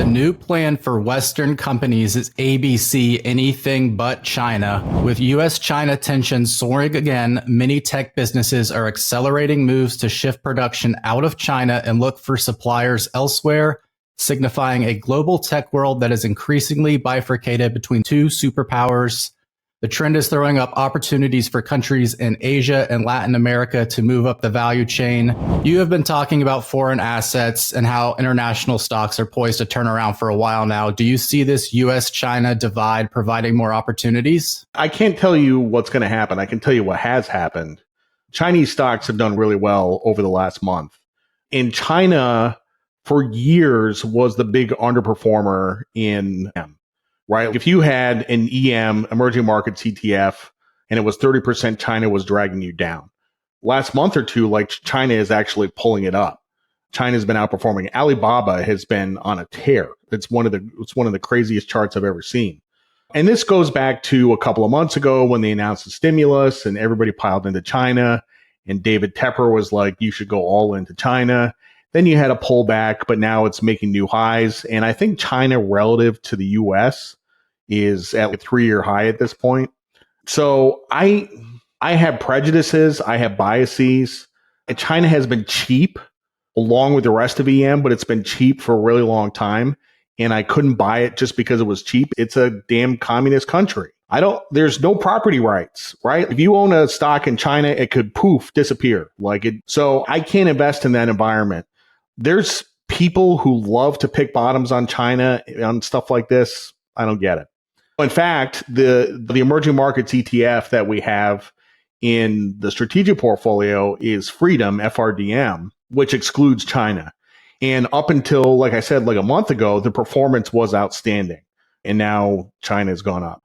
The new plan for Western companies is ABC, anything but China. With US-China tensions soaring again, many tech businesses are accelerating moves to shift production out of China and look for suppliers elsewhere, signifying a global tech world that is increasingly bifurcated between two superpowers. The trend is throwing up opportunities for countries in Asia and Latin America to move up the value chain. You have been talking about foreign assets and how international stocks are poised to turn around for a while now. Do you see this US-China divide providing more opportunities? I can't tell you what's going to happen. I can tell you what has happened. Chinese stocks have done really well over the last month. And China, for years, was the big underperformer in right? If you had an EM, emerging markets ETF, and it was 30%, China was dragging you down. Last month or two, like China is actually pulling it up. China's been outperforming. Alibaba has been on a tear. It's one of the craziest charts I've ever seen. And this goes back to a couple of months ago when they announced the stimulus and everybody piled into China. And David Tepper was like, you should go all into China. Then you had a pullback, but now it's making new highs. And I think China relative to the US is at a 3-year high at this point. So I have prejudices. I have biases. And China has been cheap along with the rest of EM, but it's been cheap for a really long time. And I couldn't buy it just because it was cheap. It's a damn communist country. There's no property rights, right? If you own a stock in China, it could disappear. So I can't invest in that environment. There's people who love to pick bottoms on China on stuff like this. I don't get it. In fact, the emerging markets ETF that we have in the strategic portfolio is Freedom, FRDM, which excludes China. And up until, like I said, like a month ago, the performance was outstanding. And now China has gone up.